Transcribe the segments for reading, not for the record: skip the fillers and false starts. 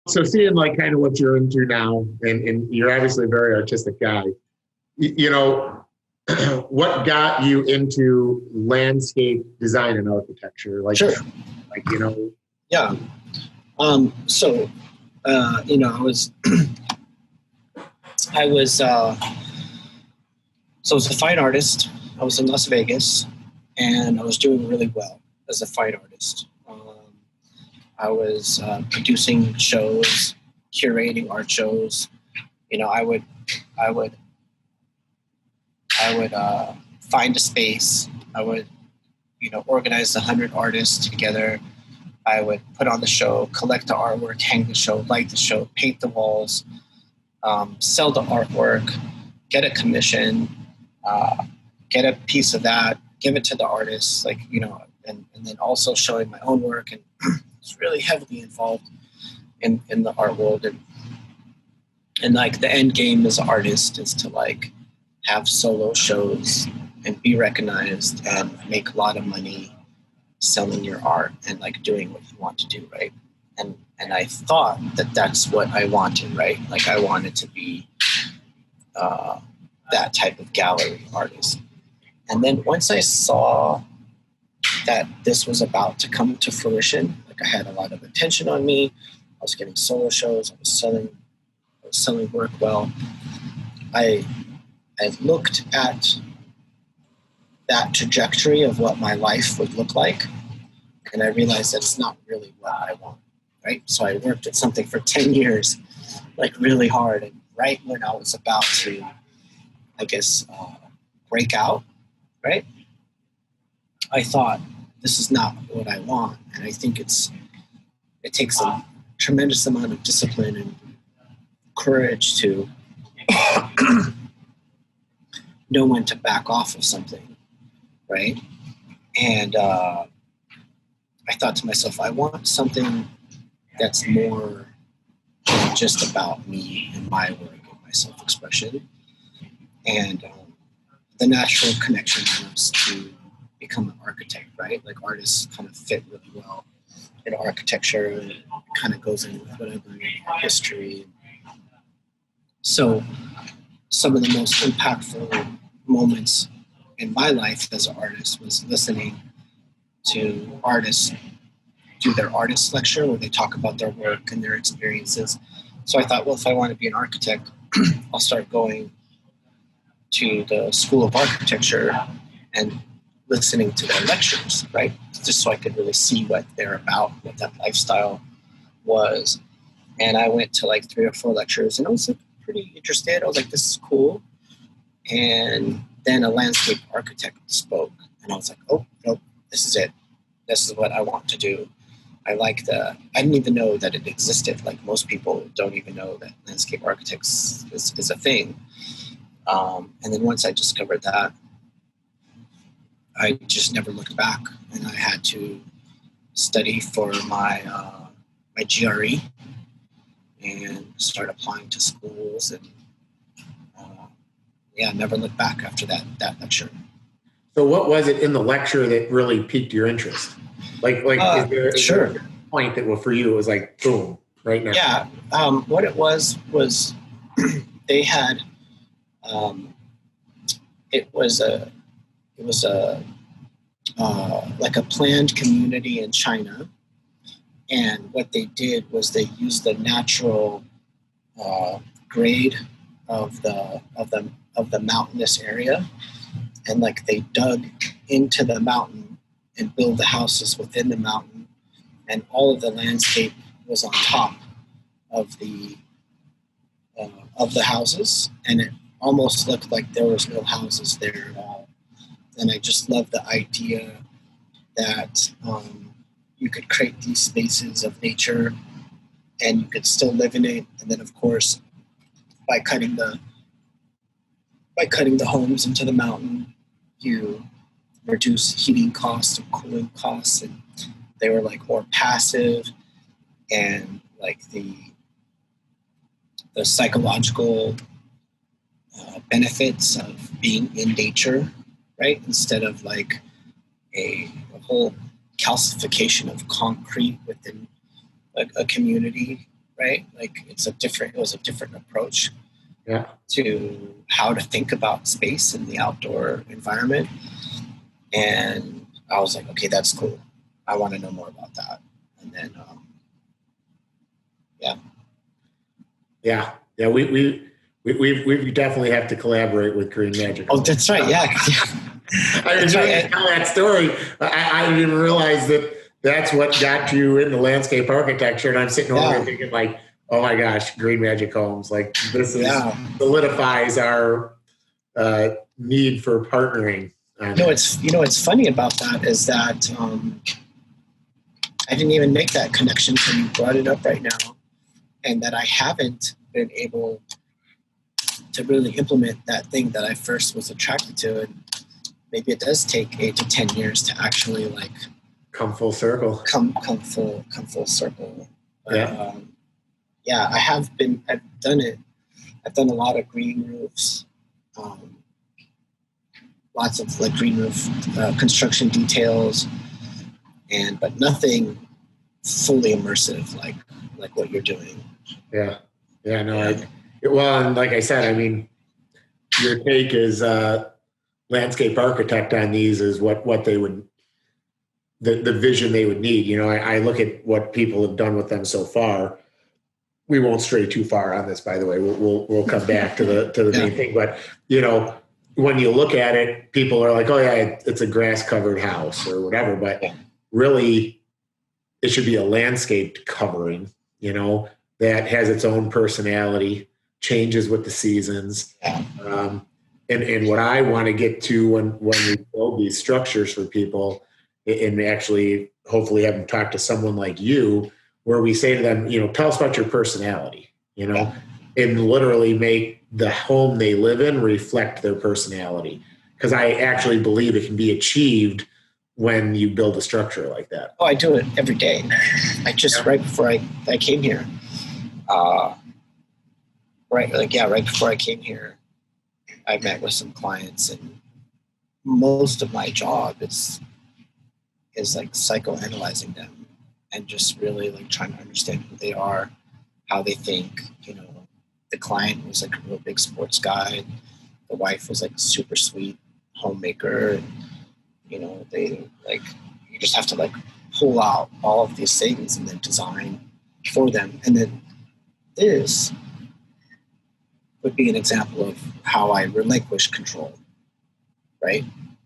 So seeing like kind of what you're into now, and you're obviously a very artistic guy, you know, what got you into landscape design and architecture? Like, Sure. like, you know. Yeah. So, you know, I was a fine artist. I was in Las Vegas, and I was doing really well as a fine artist. I was producing shows, curating art shows. You know, I would find a space. I would, you know, organize 100 artists together. I would put on the show, collect the artwork, hang the show, light the show, paint the walls, sell the artwork, get a commission, get a piece of that, give it to the artists, like, you know, and then also showing my own work. And it's really heavily involved in the art world. And like the end game as an artist is to like have solo shows and be recognized and make a lot of money selling your art and like doing what you want to do, right? And I thought that that's what I wanted, right? Like I wanted to be that type of gallery artist. And then once I saw that this was about to come to fruition, like I had a lot of attention on me, I was getting solo shows, I was selling work well. I looked at that trajectory of what my life would look like, and I realized that it's not really what I want, right? So I worked at something for 10 years, like really hard, and right when I was about to, I guess, break out, right? I thought, this is not what I want. And I think it takes a tremendous amount of discipline and courage to know when to back off of something, right? And I thought to myself, I want something that's more than just about me and my work and my self-expression. And the natural connection was to become an architect, right? Like artists kind of fit really well in architecture, and it kind of goes in with what I've learned in history. So some of the most impactful moments in my life as an artist was listening to artists do their artist lecture where they talk about their work and their experiences. So I thought, well, if I want to be an architect, I'll start going to the School of Architecture and listening to their lectures, right? Just so I could really see what they're about, what that lifestyle was. And I went to like 3 or 4 lectures, and I was like pretty interested. I was like, this is cool. And then a landscape architect spoke, and I was like, oh, nope, this is it. This is what I want to do. I didn't even know that it existed. Like most people don't even know that landscape architects is a thing. And then once I discovered that, I just never looked back, and I had to study for my my GRE and start applying to schools, and never looked back after that lecture. So what was it in the lecture that really piqued your interest? Is there a point that for you it was like boom right now? Yeah, what it was they had it was like a planned community in China, and what they did was they used the natural grade of the mountainous area, and like they dug into the mountain and built the houses within the mountain, and all of the landscape was on top of the houses, and it almost looked like there was no houses there at all. And I just love the idea that you could create these spaces of nature and you could still live in it. And then, of course, by cutting the homes into the mountain, you reduce heating costs and cooling costs, and they were like more passive, and like the psychological benefits of being in nature, right? Instead of like a whole calcification of concrete within a community, right? Like it was a different approach Yeah. to how to think about space in the outdoor environment. And I was like, okay, that's cool. I want to know more about that. And then, Yeah. We definitely have to collaborate with Green Magic. oh, that's right. Yeah. I was trying to tell that story. I didn't even realize that that's what got you into landscape architecture. And I'm sitting over here thinking like, oh my gosh, Green Magic Homes. Like this is solidifies our need for partnering. What's funny about that is that I didn't even make that connection until you brought it up right now, and that I haven't been able to really implement that thing that I first was attracted to. And maybe it does take 8 to 10 years to actually like come full circle. Come full circle. But, yeah. I've done it. I've done a lot of green roofs, lots of like green roof construction details, but nothing fully immersive like what you're doing. Yeah. No. Well, and like I said, I mean, your take as landscape architect on these is what they would, the vision they would need. You know, I look at what people have done with them so far. We won't stray too far on this, by the way. We'll come back to the main thing. But you know, when you look at it, people are like, "Oh yeah, it's a grass covered house or whatever." But really, it should be a landscaped covering. You know, that has its own personality, changes with the seasons. And what I want to get to when we build these structures for people, and actually hopefully have them talk to someone like you, where we say to them, you know, tell us about your personality, you know, and literally make the home they live in reflect their personality. Because I actually believe it can be achieved when you build a structure like that. Oh, I do it every day. I just, right before I came here, right before I came here, I met with some clients, and most of my job is like psychoanalyzing them and just really like trying to understand who they are, how they think. You know, the client was like a real big sports guy. The wife was like super sweet homemaker. And, you know, they like, you just have to like pull out all of these things and then design for them. And then this would be an example of how I relinquish control, right?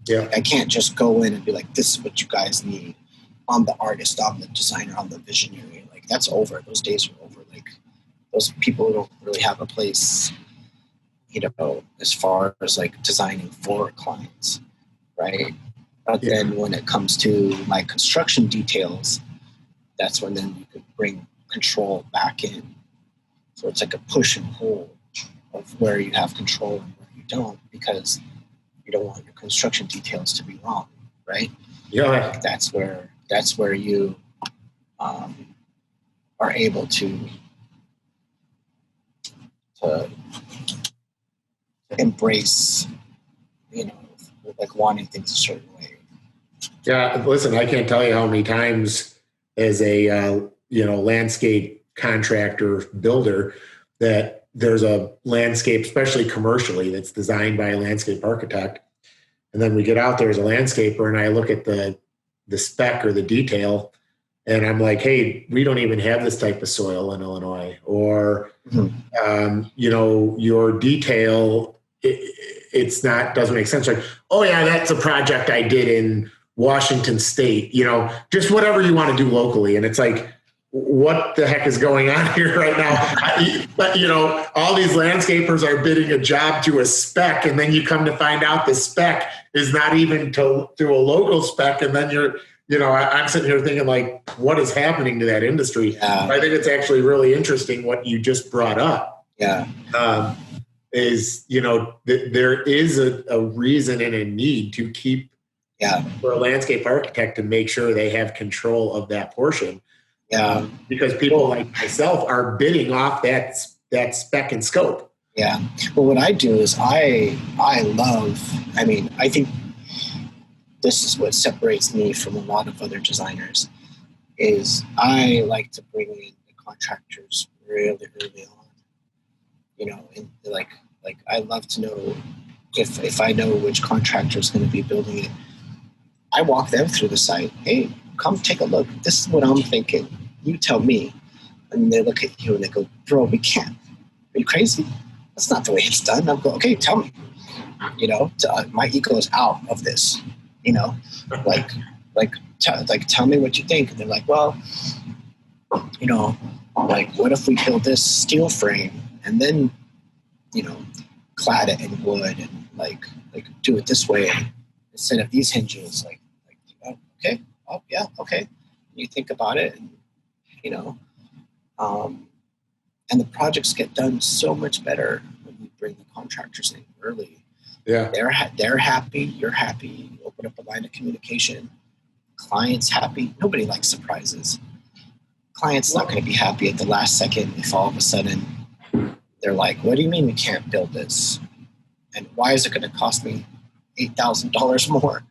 Yeah. Like I can't just go in and be like, this is what you guys need. I'm the artist, I'm the designer, I'm the visionary. Like that's over. Those days are over. Like those people don't really have a place, you know, as far as like designing for clients, right? But then when it comes to my construction details, that's when then you could bring control back in. So it's like a push and pull of where you have control and where you don't, because you don't want your construction details to be wrong, right? Yeah. Like that's where you are able to embrace, you know, like wanting things a certain way. Yeah, listen, I can't tell you how many times as a landscape contractor builder that there's a landscape, especially commercially, that's designed by a landscape architect, and then we get out there as a landscaper, and I look at the spec or the detail, and I'm like, hey, we don't even have this type of soil in Illinois, or your detail, it's not, doesn't make sense. Like, oh yeah, that's a project I did in Washington State, you know, just whatever you want to do locally. And it's like, what the heck is going on here right now? But, you know, all these landscapers are bidding a job to a spec, and then you come to find out the spec is not even to a local spec. And then I'm sitting here thinking like, what is happening to that industry? I think it's actually really interesting what you just brought up. Yeah. Is, you know, there is a reason and a need to keep for a landscape architect to make sure they have control of that portion. Because people like myself are bidding off that spec and scope. Yeah. Well, what I do is I think this is what separates me from a lot of other designers, is I like to bring in the contractor's really early on. You know, and like I love to know if I know which contractor is going to be building it. I walk them through the site. Hey, come take a look. This is what I'm thinking. You tell me. And they look at you and they go, bro, we can't. Are you crazy? That's not the way it's done. I'm going, okay, tell me. You know, my ego is out of this. You know, tell me what you think. And they're like, well, you know, like what if we build this steel frame and then, you know, clad it in wood and like do it this way instead of these hinges. Oh, okay, oh yeah, okay. You think about it, and, you know, and the projects get done so much better when you bring the contractors in early. Yeah, they're happy. You're happy. You open up a line of communication. Client's happy. Nobody likes surprises. Client's not going to be happy at the last second if all of a sudden they're like, what do you mean we can't build this? And why is it going to cost me $8,000 more?